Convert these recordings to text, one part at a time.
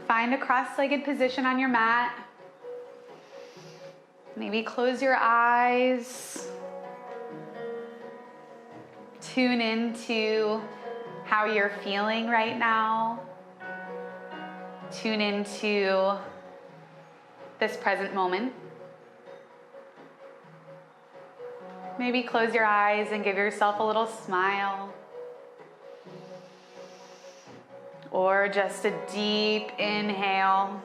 Find a cross-legged position on your mat. Maybe close your eyes. Tune into how you're feeling right now. Tune into this present moment. Maybe close your eyes and give yourself a little smile. Or just a deep inhale.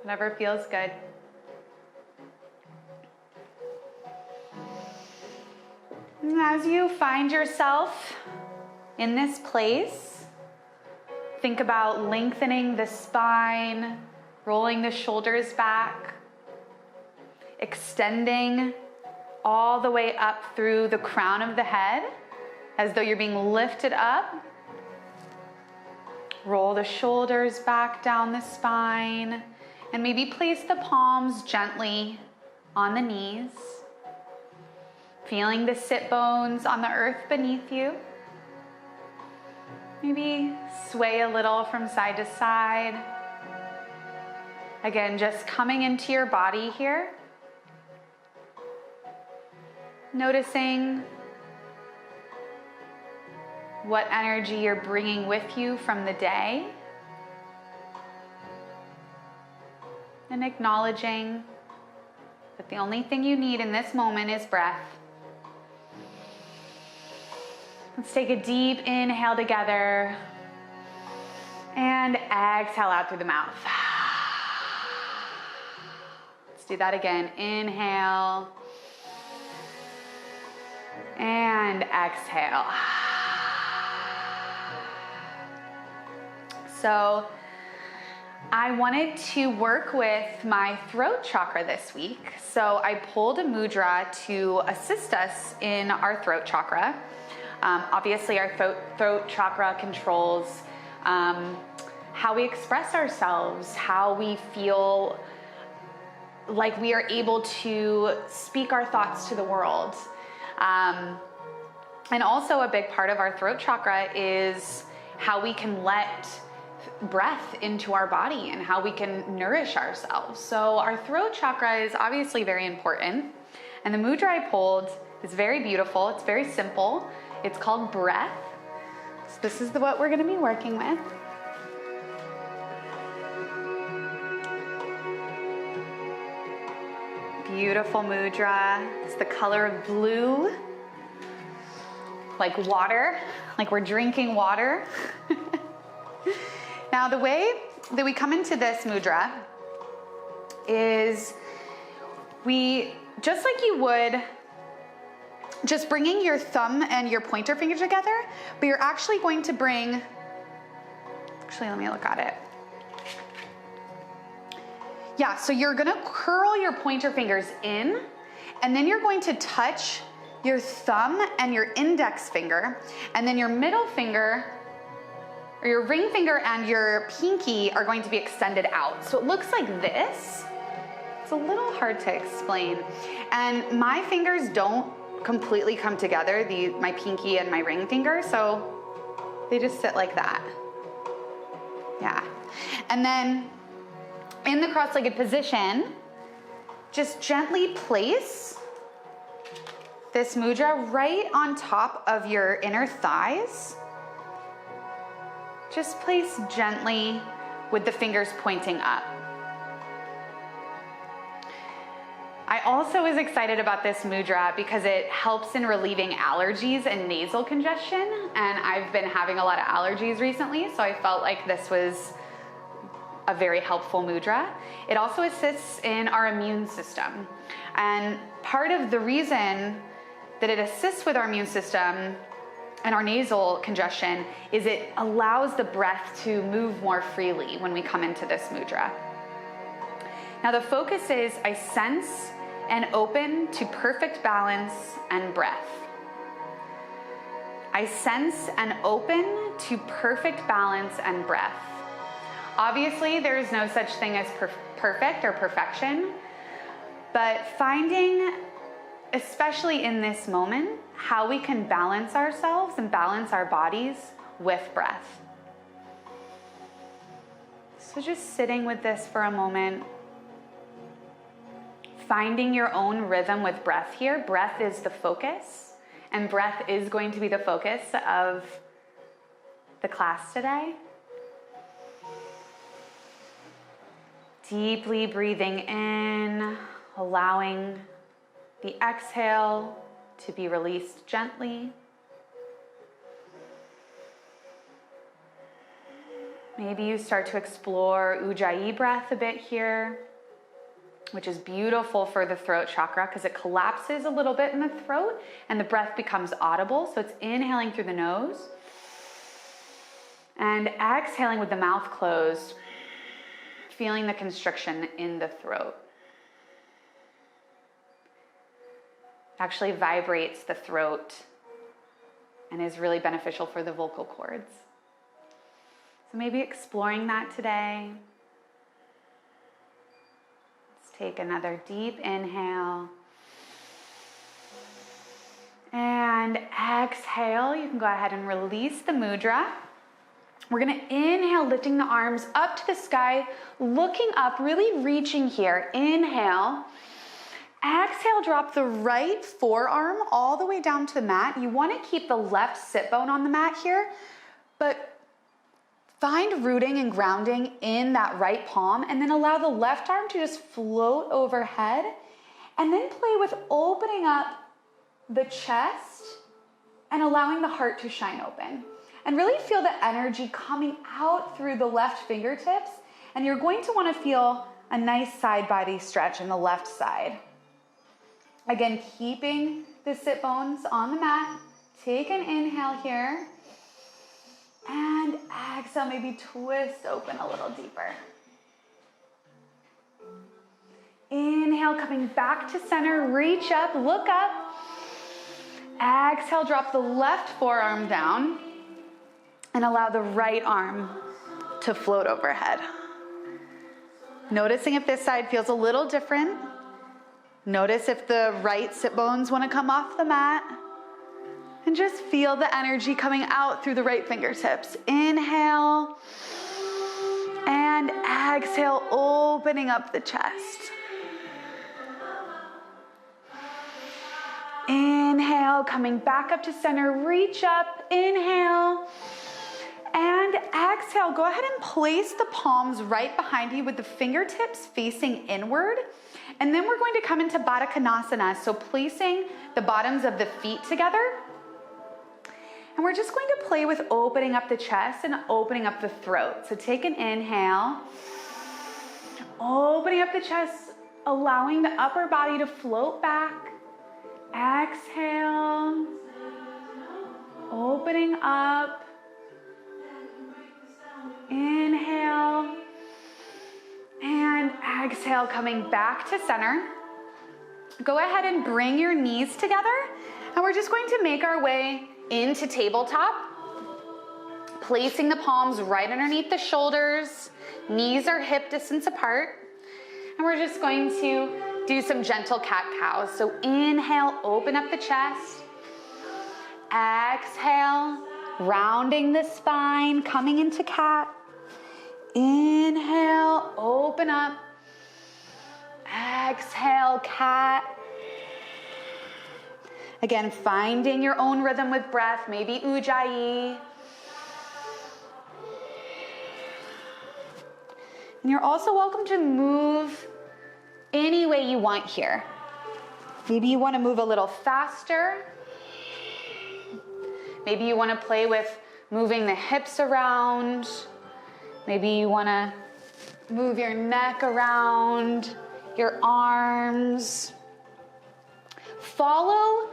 Whatever feels good. And as you find yourself in this place, think about lengthening the spine, rolling the shoulders back, extending all the way up through the crown of the head, as though you're being lifted up. Roll the shoulders back down the spine, and maybe place the palms gently on the knees, feeling the sit bones on the earth beneath you. Maybe sway a little from side to side. Again, just coming into your body here. Noticing what energy you're bringing with you from the day. And acknowledging that the only thing you need in this moment is breath. Let's take a deep inhale together and exhale out through the mouth. Let's do that again. Inhale and exhale. So I wanted to work with my throat chakra this week. So I pulled a mudra to assist us in our throat chakra. Obviously, our throat chakra controls how we express ourselves, how we feel like we are able to speak our thoughts to the world. And also a big part of our throat chakra is how we can let breath into our body and how we can nourish ourselves. So our throat chakra is obviously very important. And the mudra I pulled is very beautiful. It's very simple. It's called breath. So this is what we're going to be working with. Beautiful mudra. It's the color of blue, like water, like we're drinking water. Now, the way that we come into this mudra is just like you would, just bringing your thumb and your pointer finger together, but you're actually going to bring, let me look at it. Yeah, so you're gonna curl your pointer fingers in, and then you're going to touch your thumb and your index finger, and then your middle finger, or your ring finger and your pinky are going to be extended out. So it looks like this. It's a little hard to explain. And my fingers don't completely come together, my pinky and my ring finger, so they just sit like that. Yeah. And then in the cross-legged position, just gently place this mudra right on top of your inner thighs. Just place gently with the fingers pointing up. I also was excited about this mudra because it helps in relieving allergies and nasal congestion, and I've been having a lot of allergies recently, so I felt like this was a very helpful mudra. It also assists in our immune system, and part of the reason that it assists with our immune system and our nasal congestion is it allows the breath to move more freely when we come into this mudra. Now the focus is I sense and open to perfect balance and breath. I sense and open to perfect balance and breath. Obviously, there is no such thing as perfect or perfection, but finding, especially in this moment, how we can balance ourselves and balance our bodies with breath. So just sitting with this for a moment. Finding your own rhythm with breath here. Breath is the focus, and breath is going to be the focus of the class today. Deeply breathing in, allowing the exhale to be released gently. Maybe you start to explore Ujjayi breath a bit here, which is beautiful for the throat chakra because it collapses a little bit in the throat and the breath becomes audible. So it's inhaling through the nose and exhaling with the mouth closed, feeling the constriction in the throat. Actually vibrates the throat and is really beneficial for the vocal cords. So maybe exploring that today. Let's take another deep inhale. And exhale. You can go ahead and release the mudra. We're gonna inhale, lifting the arms up to the sky, looking up, really reaching here. Inhale. Exhale, drop the right forearm all the way down to the mat. You wanna keep the left sit bone on the mat here, but find rooting and grounding in that right palm, and then allow the left arm to just float overhead, and then play with opening up the chest and allowing the heart to shine open. And really feel the energy coming out through the left fingertips, and you're going to want to feel a nice side body stretch in the left side. Again, keeping the sit bones on the mat. Take an inhale here. And exhale, maybe twist open a little deeper. Inhale, coming back to center, reach up, look up. Exhale, drop the left forearm down and allow the right arm to float overhead. Noticing if this side feels a little different. Notice if the right sit bones want to come off the mat. And just feel the energy coming out through the right fingertips. Inhale. And exhale, opening up the chest. Inhale, coming back up to center, reach up, inhale. And exhale, go ahead and place the palms right behind you with the fingertips facing inward. And then we're going to come into Baddha Konasana, so placing the bottoms of the feet together. And we're just going to play with opening up the chest and opening up the throat. So take an inhale, opening up the chest, allowing the upper body to float back. Exhale, opening up. Inhale, and exhale, coming back to center. Go ahead and bring your knees together, and we're just going to make our way into tabletop, placing the palms right underneath the shoulders. Knees are hip distance apart, and we're just going to do some gentle cat-cows. So inhale, open up the chest. Exhale, rounding the spine, coming into cat. Inhale, open up. Exhale, cat. Again, finding your own rhythm with breath, maybe Ujjayi. And you're also welcome to move any way you want here. Maybe you want to move a little faster. Maybe you want to play with moving the hips around. Maybe you want to move your neck around, your arms. Follow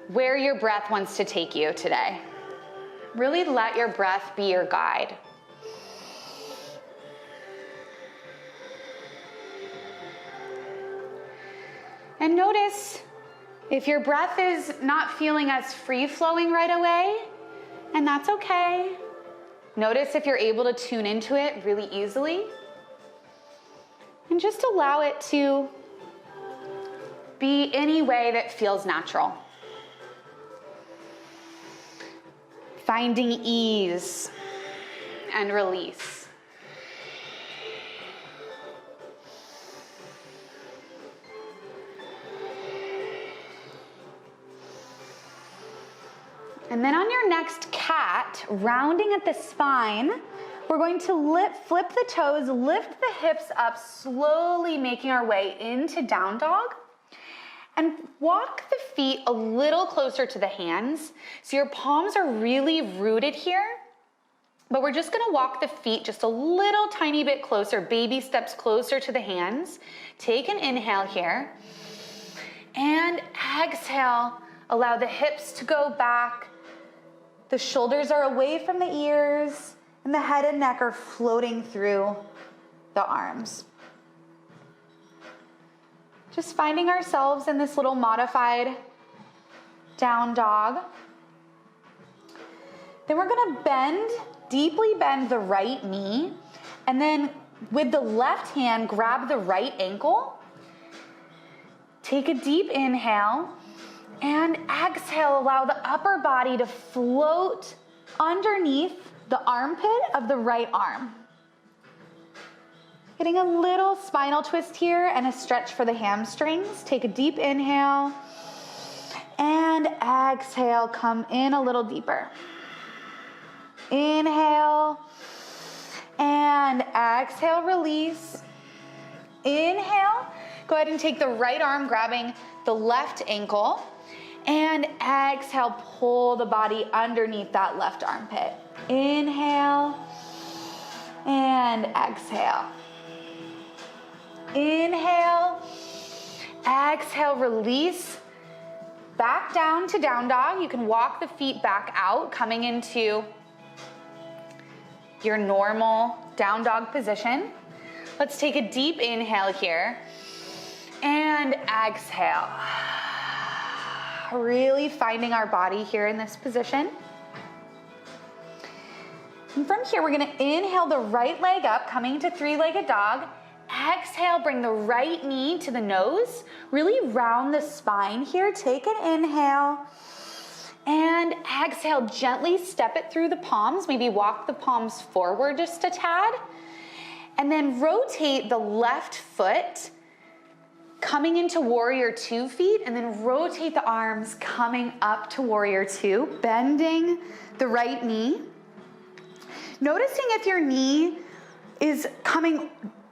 where your breath wants to take you today. Really let your breath be your guide. And notice if your breath is not feeling as free-flowing right away, and that's okay. Notice if you're able to tune into it really easily. And just allow it to be any way that feels natural. Finding ease and release. And then on your next cat, rounding at the spine, we're going to flip the toes, lift the hips up, slowly making our way into down dog. And walk the feet a little closer to the hands. So your palms are really rooted here, but we're just gonna walk the feet just a little tiny bit closer, baby steps closer to the hands. Take an inhale here. And exhale, allow the hips to go back. The shoulders are away from the ears, and the head and neck are floating through the arms. Just finding ourselves in this little modified down dog. Then we're gonna deeply bend the right knee, and then with the left hand, grab the right ankle. Take a deep inhale, and exhale, allow the upper body to float underneath the armpit of the right arm. Getting a little spinal twist here and a stretch for the hamstrings. Take a deep inhale and exhale, come in a little deeper. Inhale and exhale, release. Inhale, go ahead and take the right arm grabbing the left ankle, and exhale, pull the body underneath that left armpit. Inhale and exhale. Inhale, exhale, release. Back down to down dog. You can walk the feet back out, coming into your normal down dog position. Let's take a deep inhale here and exhale. Really finding our body here in this position. And from here, we're gonna inhale the right leg up, coming to three-legged dog. Exhale, bring the right knee to the nose. Really round the spine here. Take an inhale. And exhale, gently step it through the palms. Maybe walk the palms forward just a tad. And then rotate the left foot, coming into warrior two feet, and then rotate the arms coming up to warrior two, bending the right knee. Noticing if your knee is coming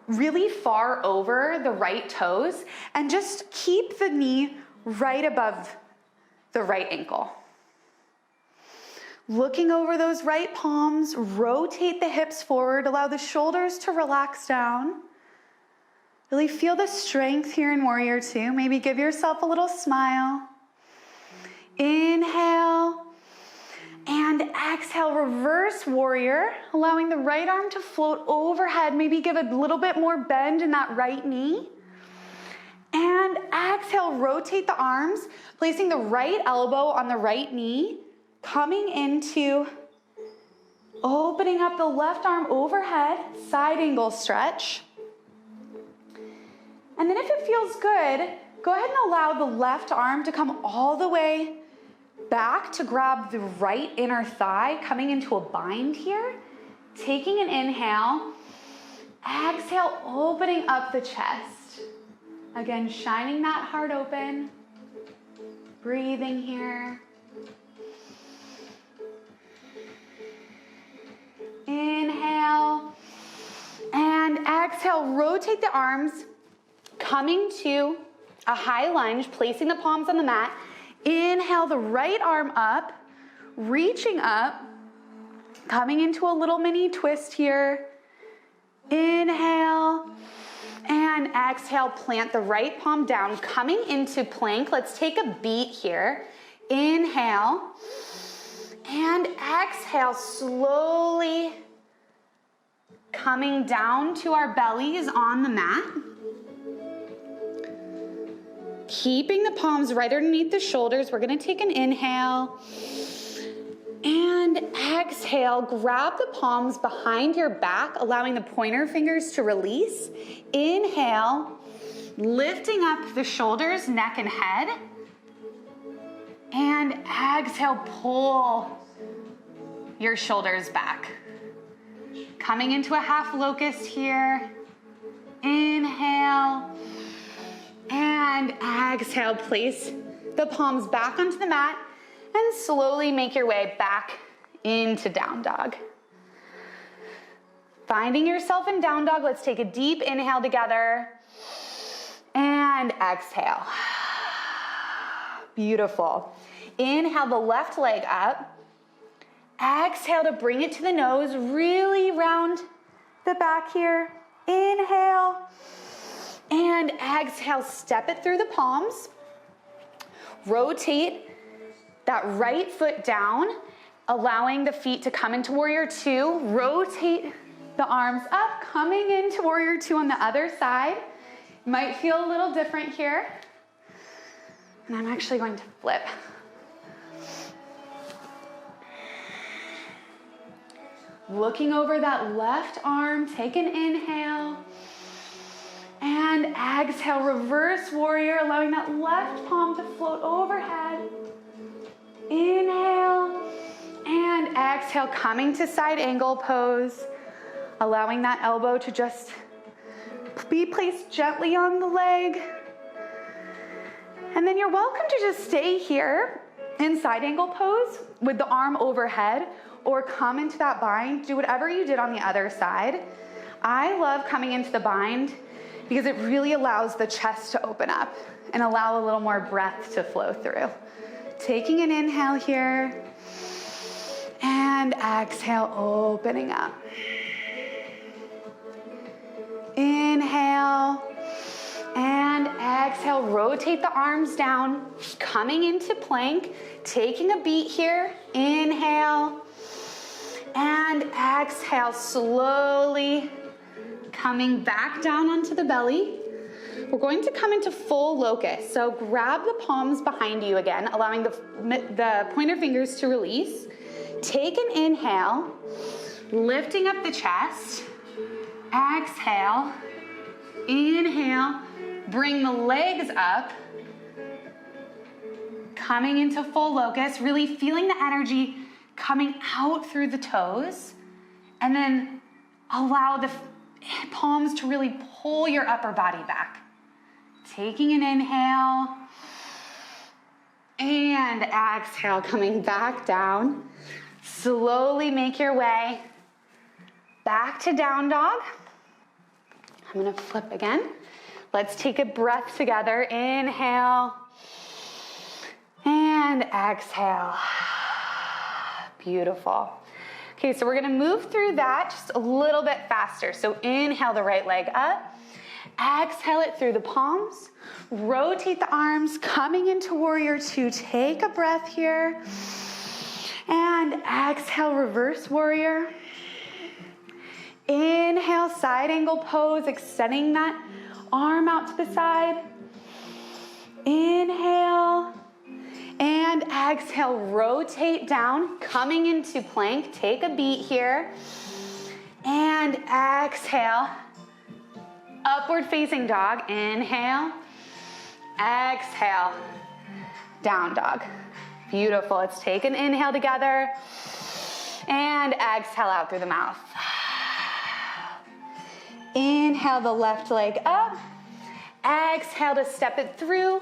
really far over the right toes, and just keep the knee right above the right ankle. Looking over those right palms, rotate the hips forward, allow the shoulders to relax down. Really feel the strength here in warrior two. Maybe give yourself a little smile. Inhale and exhale, reverse warrior, allowing the right arm to float overhead. Maybe give a little bit more bend in that right knee. And exhale, rotate the arms, placing the right elbow on the right knee, coming into opening up the left arm overhead, side angle stretch. And then if it feels good, go ahead and allow the left arm to come all the way back to grab the right inner thigh, coming into a bind here. Taking an inhale, exhale, opening up the chest. Again, shining that heart open, breathing here. Inhale and exhale, rotate the arms, coming to a high lunge, placing the palms on the mat. Inhale the right arm up, reaching up, coming into a little mini twist here. Inhale and exhale, plant the right palm down, coming into plank. Let's take a beat here. Inhale and exhale, slowly coming down to our bellies on the mat. Keeping the palms right underneath the shoulders, we're gonna take an inhale and exhale. Grab the palms behind your back, allowing the pointer fingers to release. Inhale, lifting up the shoulders, neck and head. And exhale, pull your shoulders back. Coming into a half locust here. Inhale. And exhale, place the palms back onto the mat. and slowly make your way back into down dog. Finding yourself in down dog, let's take a deep inhale together and exhale. Beautiful. Inhale the left leg up. Exhale to bring it to the nose, really round the back here. Inhale and exhale, step it through the palms. Rotate that right foot down, allowing the feet to come into warrior two. Rotate the arms up, coming into warrior two on the other side. Might feel a little different here. And I'm actually going to flip. Looking over that left arm, take an inhale. And exhale, reverse warrior, allowing that left palm to float overhead. Inhale and exhale, coming to side angle pose, allowing that elbow to just be placed gently on the leg. And then you're welcome to just stay here in side angle pose with the arm overhead, or come into that bind. Do whatever you did on the other side. I love coming into the bind because it really allows the chest to open up and allow a little more breath to flow through. Taking an inhale here and exhale, opening up. Inhale and exhale, rotate the arms down, coming into plank, taking a beat here. Inhale and exhale, slowly coming back down onto the belly. We're going to come into full locust. So grab the palms behind you again, allowing the pointer fingers to release. Take an inhale, lifting up the chest. Exhale, inhale, bring the legs up, coming into full locust, really feeling the energy coming out through the toes, and then allow the palms to really pull your upper body back. Taking an inhale and exhale, coming back down. Slowly make your way back to down dog. I'm gonna flip again. Let's take a breath together. Inhale and exhale. Beautiful. Okay, so we're gonna move through that just a little bit faster. So inhale the right leg up. Exhale it through the palms. Rotate the arms, coming into warrior two. Take a breath here. And exhale, reverse warrior. Inhale, side angle pose, extending that arm out to the side. Inhale. And exhale, rotate down, coming into plank. Take a beat here. And exhale, upward facing dog. Inhale, exhale, down dog. Beautiful. Let's take an inhale together and exhale out through the mouth. Inhale the left leg up. Exhale to step it through.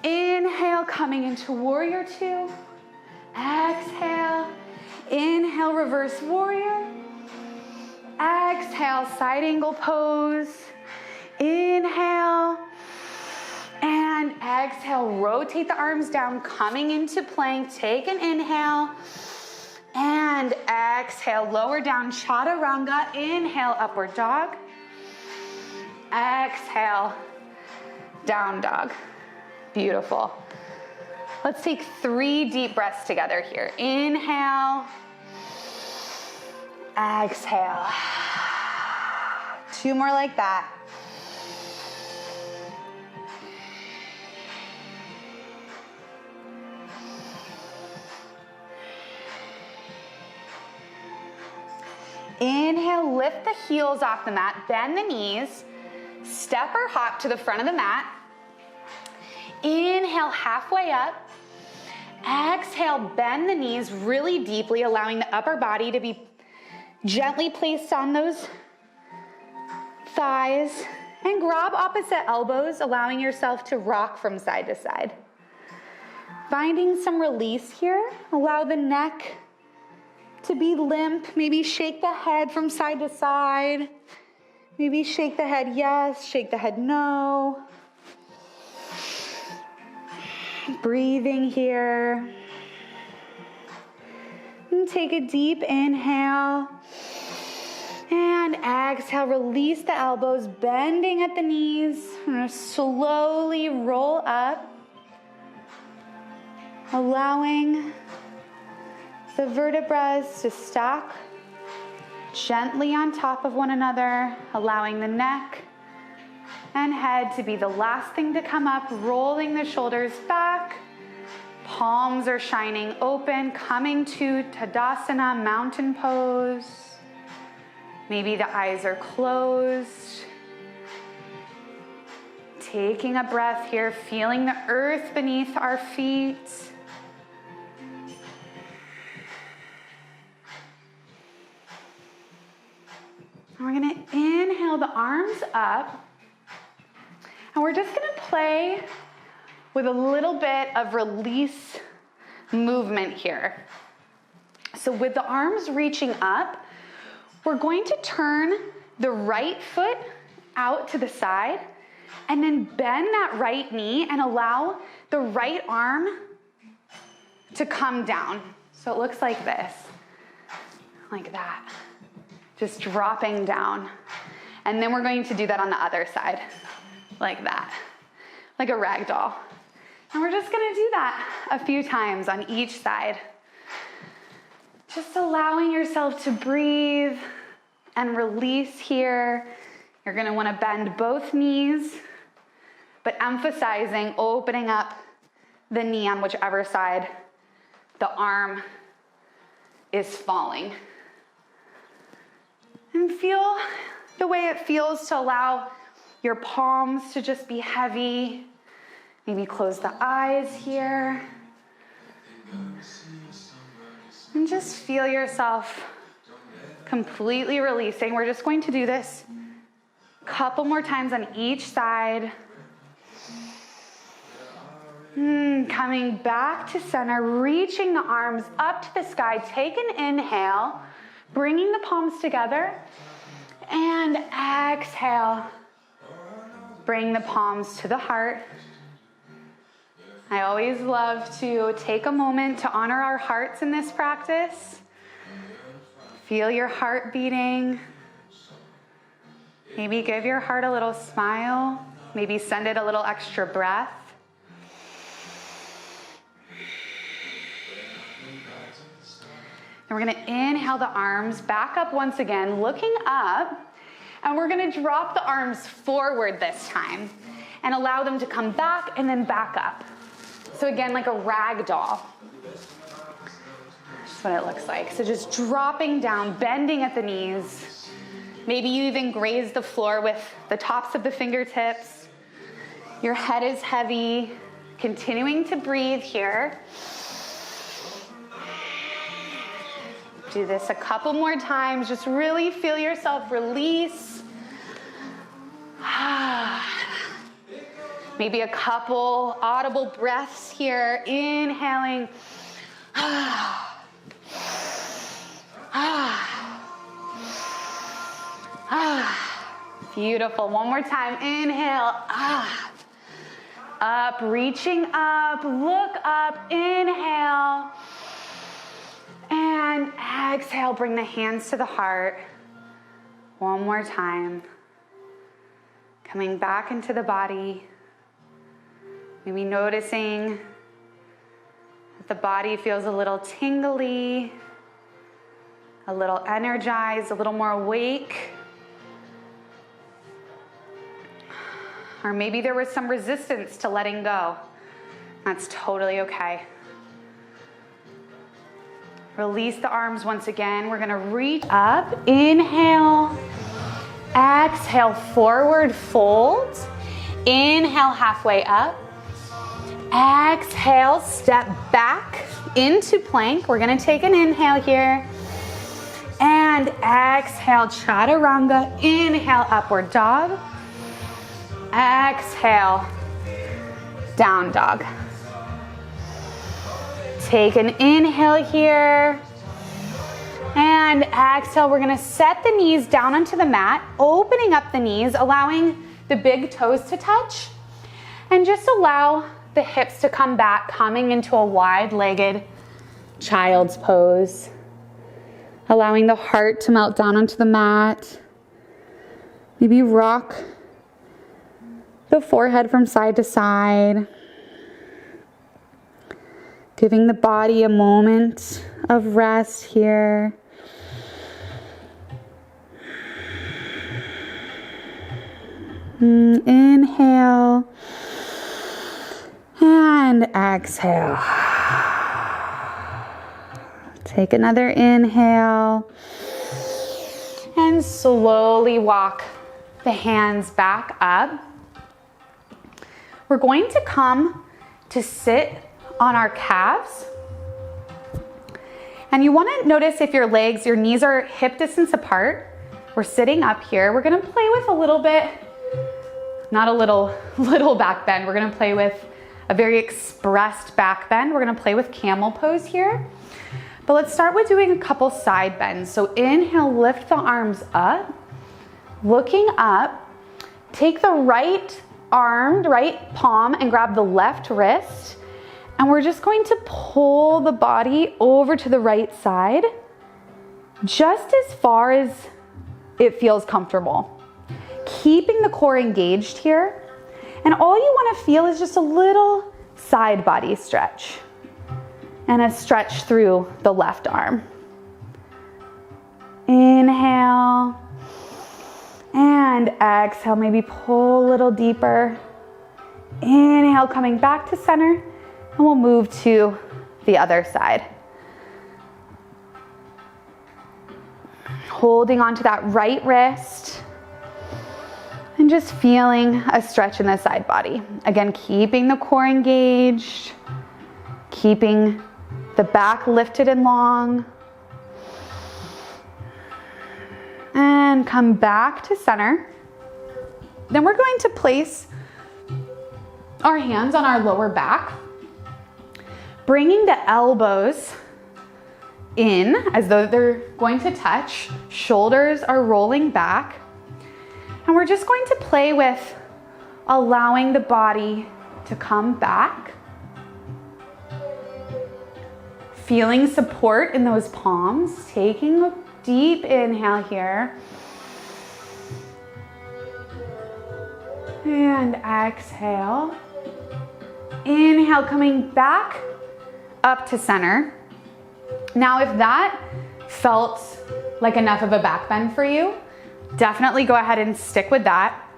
Inhale, coming into warrior two. Exhale. Inhale, reverse warrior. Exhale, side angle pose. Inhale. And exhale, rotate the arms down, coming into plank. Take an inhale. And exhale, lower down, chaturanga. Inhale, upward dog. Exhale, down dog. Beautiful. Let's take 3 deep breaths together here. Inhale. Exhale. 2 more like that. Inhale, lift the heels off the mat, bend the knees, step or hop to the front of the mat. Inhale, halfway up. Exhale, bend the knees really deeply, allowing the upper body to be gently placed on those thighs. And grab opposite elbows, allowing yourself to rock from side to side. Finding some release here. Allow the neck to be limp. Maybe shake the head from side to side. Maybe shake the head yes, shake the head no. Breathing here. And take a deep inhale. And exhale, release the elbows, bending at the knees. I'm gonna slowly roll up. Allowing the vertebrae to stack gently on top of one another, allowing the neck and head to be the last thing to come up, rolling the shoulders back. Palms are shining open, coming to Tadasana, mountain pose. Maybe the eyes are closed. Taking a breath here, feeling the earth beneath our feet. We're gonna inhale the arms up, and we're just gonna play with a little bit of release movement here. So with the arms reaching up, we're going to turn the right foot out to the side and then bend that right knee and allow the right arm to come down. So it looks like this, like that. Just dropping down. And then we're going to do that on the other side, like that, like a rag doll. And we're just gonna do that a few times on each side. Just allowing yourself to breathe and release here. You're gonna wanna bend both knees, but emphasizing opening up the knee on whichever side the arm is falling. And feel the way it feels to allow your palms to just be heavy. Maybe close the eyes here. And just feel yourself completely releasing. We're just going to do this a couple more times on each side. Coming back to center, reaching the arms up to the sky. Take an inhale. Bringing the palms together, and exhale. Bring the palms to the heart. I always love to take a moment to honor our hearts in this practice. Feel your heart beating. Maybe give your heart a little smile. Maybe send it a little extra breath. And we're gonna inhale the arms back up once again, looking up, and we're gonna drop the arms forward this time and allow them to come back and then back up. So again, like a rag doll. That's what it looks like. So just dropping down, bending at the knees. Maybe you even graze the floor with the tops of the fingertips. Your head is heavy. Continuing to breathe here. Do this a couple more times. Just really feel yourself release. Maybe a couple audible breaths here. Inhaling. Beautiful. One more time. Inhale. Up, reaching up. Look up. Inhale. And exhale, bring the hands to the heart. One more time. Coming back into the body. Maybe noticing that the body feels a little tingly, a little energized, a little more awake. Or maybe there was some resistance to letting go. That's totally okay. Release the arms once again. We're gonna reach up, inhale, exhale, forward fold. Inhale, halfway up. Exhale, step back into plank. We're gonna take an inhale here. And exhale, chaturanga. Inhale, upward dog. Exhale, down dog. Take an inhale here. And exhale, we're gonna set the knees down onto the mat, opening up the knees, allowing the big toes to touch. And just allow the hips to come back, coming into a wide-legged child's pose. Allowing the heart to melt down onto the mat. Maybe rock the forehead from side to side. Giving the body a moment of rest here. Inhale and exhale. Take another inhale and slowly walk the hands back up. We're going to come to sit on our calves. And you want to notice if your legs, your knees are hip distance apart. We're sitting up here. We're going to play with a little bit, not a little back bend. We're going to play with a very expressed back bend. We're going to play with camel pose here. But let's start with doing a couple side bends. So inhale, lift the arms up. Looking up, take the right palm and grab the left wrist. And we're just going to pull the body over to the right side, just as far as it feels comfortable. Keeping the core engaged here. And all you want to feel is just a little side body stretch and a stretch through the left arm. Inhale and exhale, maybe pull a little deeper. Inhale, coming back to center, and we'll move to the other side. Holding onto that right wrist and just feeling a stretch in the side body. Again, keeping the core engaged, keeping the back lifted and long. And come back to center. Then we're going to place our hands on our lower back, bringing the elbows in as though they're going to touch. Shoulders are rolling back. And we're just going to play with allowing the body to come back. Feeling support in those palms, taking a deep inhale here. And exhale. Inhale, coming back up to center. Now, if that felt like enough of a back bend for you, definitely go ahead and stick with that.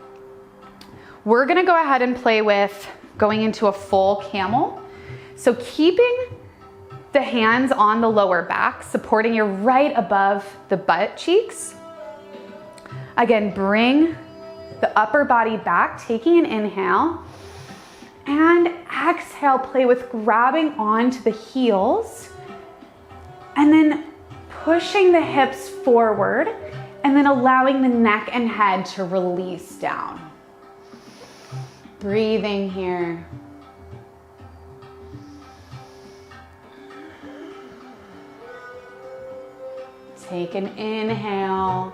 We're gonna go ahead and play with going into a full camel. So keeping the hands on the lower back, supporting you right above the butt cheeks. Again, bring the upper body back, taking an inhale. And exhale, play with grabbing onto the heels. And then pushing the hips forward. And then allowing the neck and head to release down. Breathing here. Take an inhale.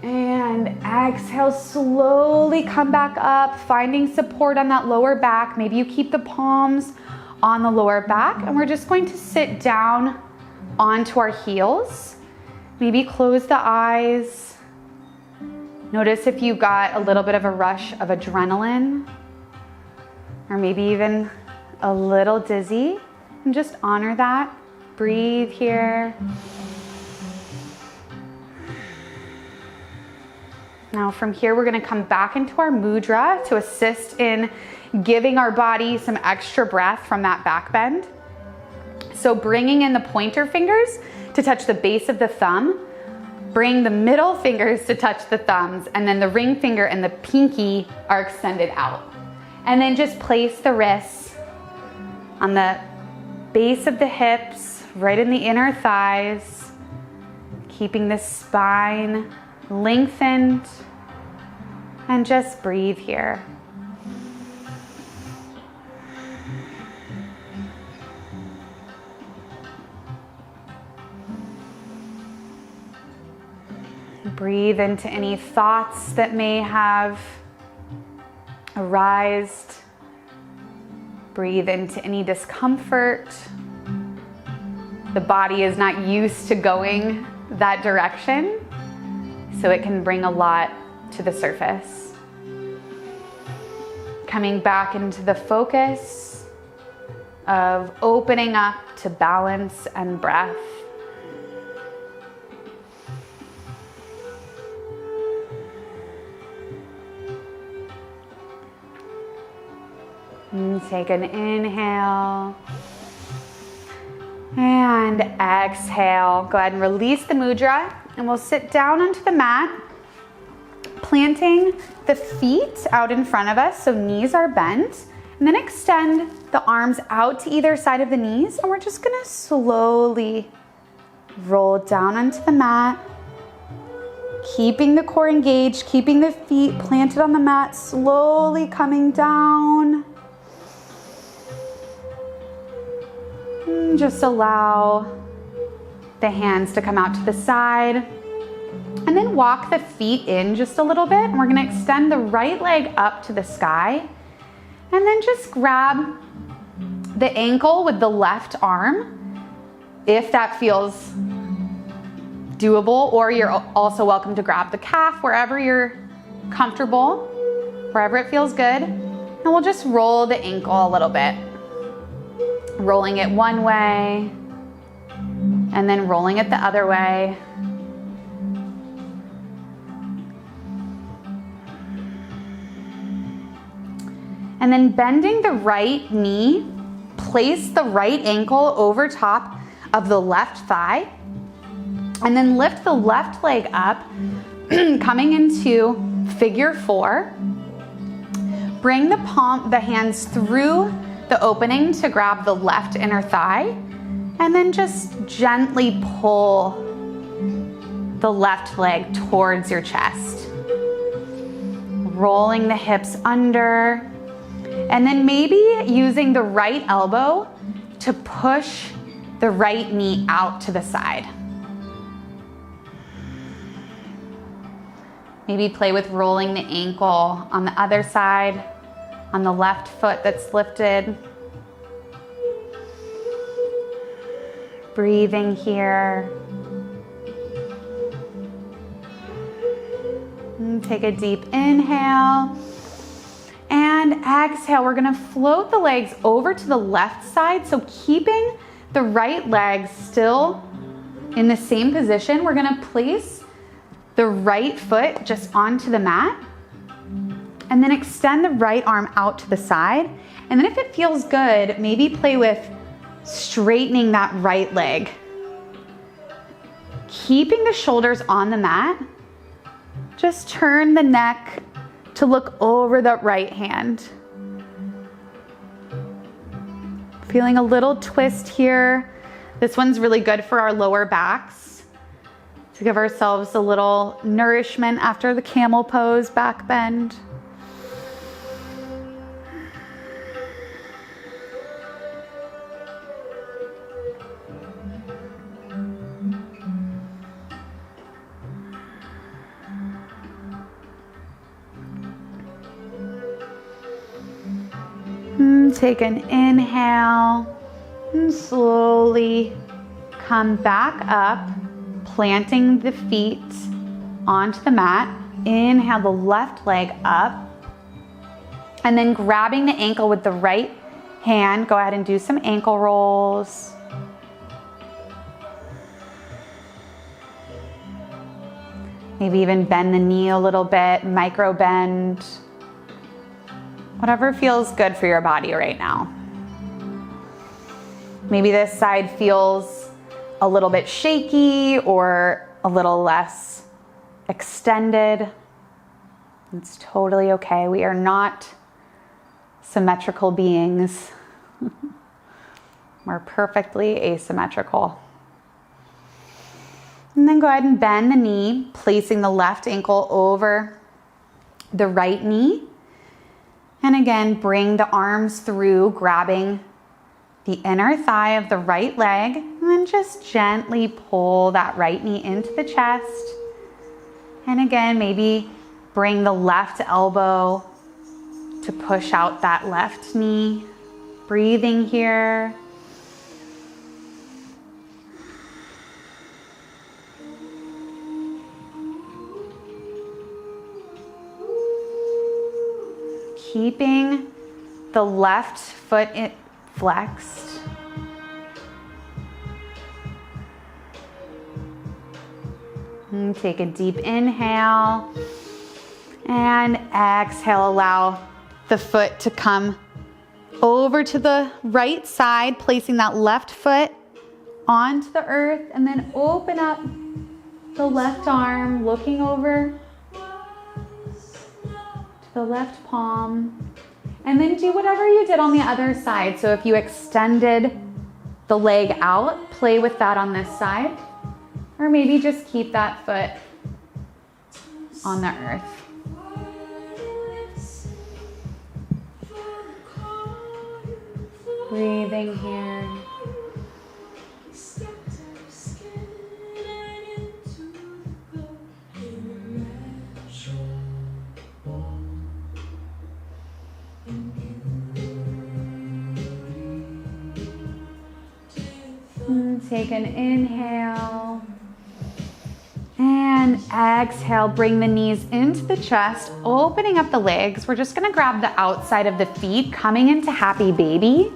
And exhale, slowly come back up, finding support on that lower back. Maybe you keep the palms on the lower back, and we're just going to sit down onto our heels. Maybe close the eyes. Notice if you got a little bit of a rush of adrenaline, or maybe even a little dizzy, and just honor that. Breathe here. Now from here, we're gonna come back into our mudra to assist in giving our body some extra breath from that back bend. So bringing in the pointer fingers to touch the base of the thumb, bring the middle fingers to touch the thumbs, and then the ring finger and the pinky are extended out. And then just place the wrists on the base of the hips, right in the inner thighs, keeping the spine lengthened, and just breathe here. Breathe into any thoughts that may have arisen. Breathe into any discomfort. The body is not used to going that direction, so it can bring a lot to the surface. Coming back into the focus of opening up to balance and breath. And take an inhale and exhale. Go ahead and release the mudra, and we'll sit down onto the mat, planting the feet out in front of us so knees are bent, and then extend the arms out to either side of the knees, and we're just gonna slowly roll down onto the mat, keeping the core engaged, keeping the feet planted on the mat, slowly coming down. And just allow the hands to come out to the side, and then walk the feet in just a little bit, and we're gonna extend the right leg up to the sky, and then just grab the ankle with the left arm if that feels doable, or you're also welcome to grab the calf wherever you're comfortable, wherever it feels good. And we'll just roll the ankle a little bit, rolling it one way and then rolling it the other way. And then bending the right knee, place the right ankle over top of the left thigh, and then lift the left leg up, coming into figure 4. Bring the hands through the opening to grab the left inner thigh, and then just gently pull the left leg towards your chest. Rolling the hips under, and then maybe using the right elbow to push the right knee out to the side. Maybe play with rolling the ankle on the other side, on the left foot that's lifted. Breathing here. And take a deep inhale. And exhale, we're gonna float the legs over to the left side. So keeping the right leg still in the same position, we're gonna place the right foot just onto the mat, and then extend the right arm out to the side. And then if it feels good, maybe play with straightening that right leg. Keeping the shoulders on the mat, just turn the neck to look over the right hand. Feeling a little twist here. This one's really good for our lower backs, to give ourselves a little nourishment after the camel pose, back bend. Take an inhale and slowly come back up, planting the feet onto the mat. Inhale the left leg up, and then grabbing the ankle with the right hand, go ahead and do some ankle rolls. Maybe even bend the knee a little bit, micro bend. Whatever feels good for your body right now. Maybe this side feels a little bit shaky or a little less extended. It's totally okay. We are not symmetrical beings. We're perfectly asymmetrical. And then go ahead and bend the knee, placing the left ankle over the right knee. And again, bring the arms through, grabbing the inner thigh of the right leg, and then just gently pull that right knee into the chest. And again, maybe bring the left elbow to push out that left knee. Breathing here. Keeping the left foot flexed. And take a deep inhale and exhale. Allow the foot to come over to the right side, placing that left foot onto the earth, and then open up the left arm, looking over to the left palm. And then do whatever you did on the other side. So if you extended the leg out, play with that on this side. Or maybe just keep that foot on the earth. Breathing here. Take an inhale and exhale. Bring the knees into the chest, opening up the legs. We're just gonna grab the outside of the feet, coming into happy baby.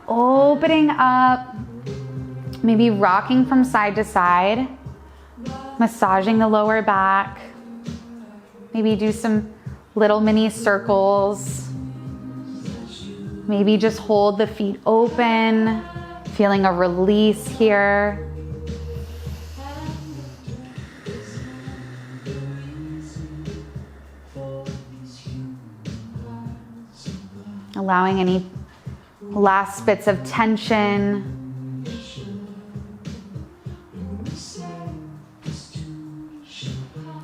Opening up, maybe rocking from side to side, massaging the lower back. Maybe do some little mini circles. Maybe just hold the feet open, feeling a release here. Allowing any last bits of tension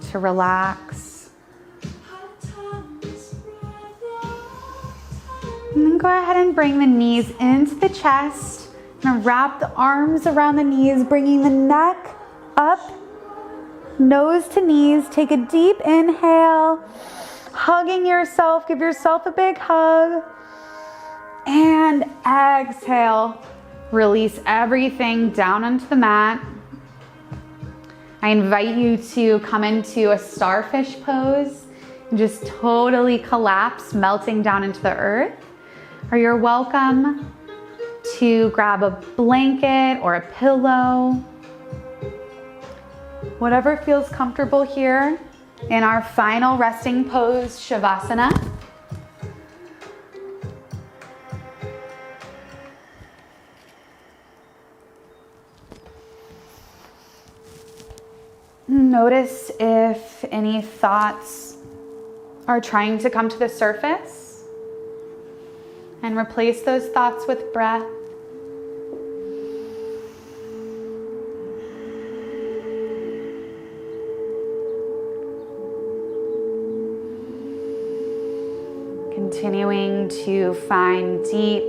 to relax. And then go ahead and bring the knees into the chest. And wrap the arms around the knees, bringing the neck up, nose to knees. Take a deep inhale, hugging yourself. Give yourself a big hug. And exhale, release everything down onto the mat. I invite you to come into a starfish pose and just totally collapse, melting down into the earth. Or you're welcome to grab a blanket or a pillow. Whatever feels comfortable here in our final resting pose, Shavasana. Notice if any thoughts are trying to come to the surface, and replace those thoughts with breath. Continuing to find deep,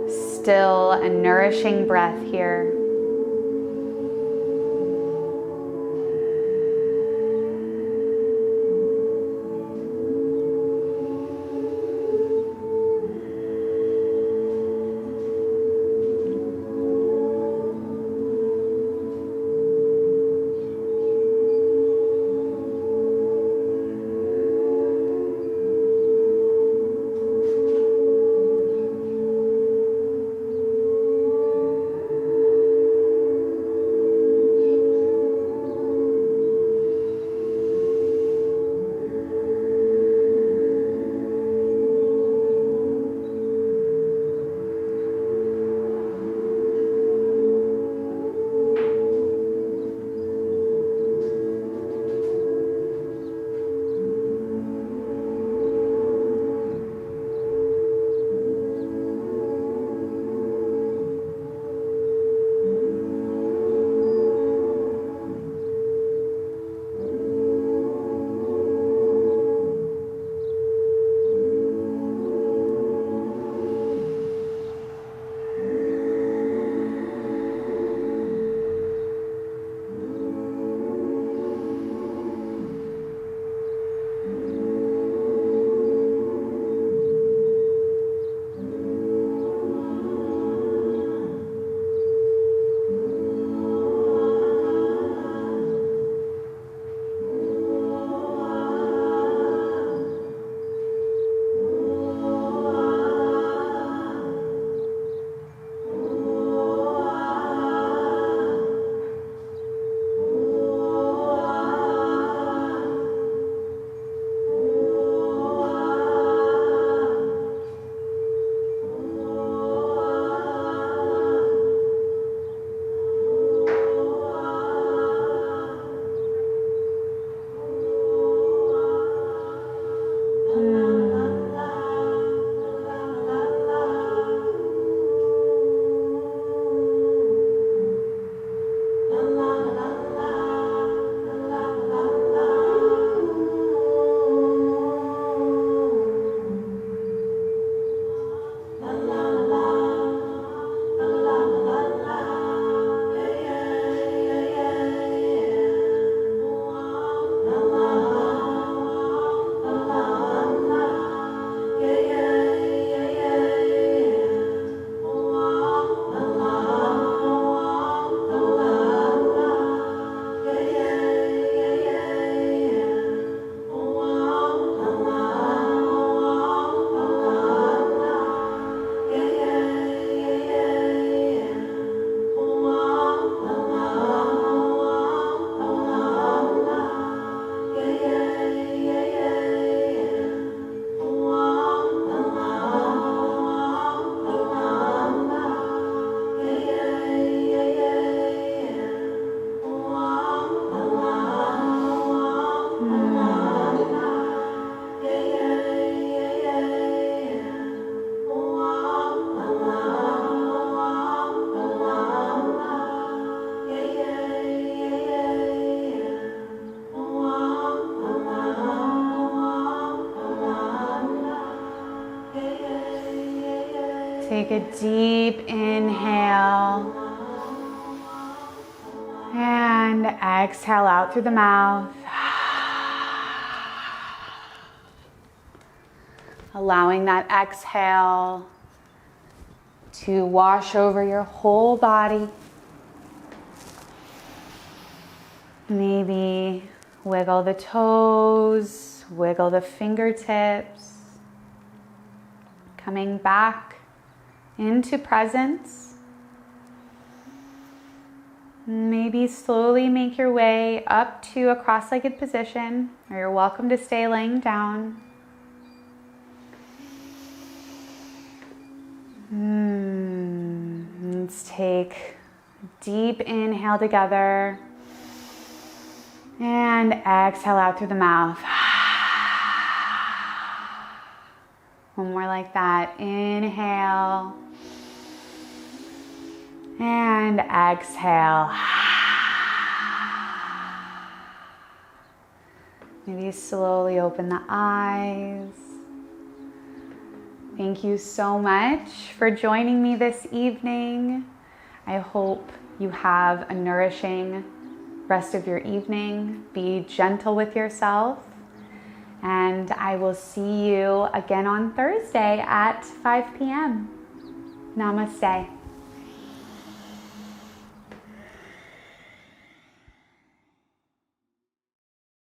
still, and nourishing breath here. Take a deep inhale. And exhale out through the mouth. Allowing that exhale to wash over your whole body. Maybe wiggle the toes, wiggle the fingertips. Coming back into presence. Maybe slowly make your way up to a cross-legged position, or you're welcome to stay laying down. Let's take a deep inhale together and exhale out through the mouth. One more like that. Inhale and exhale. Maybe slowly open the eyes. Thank you so much for joining me this evening. I hope you have a nourishing rest of your evening. Be gentle with yourself. And I will see you again on Thursday at 5 p.m. Namaste.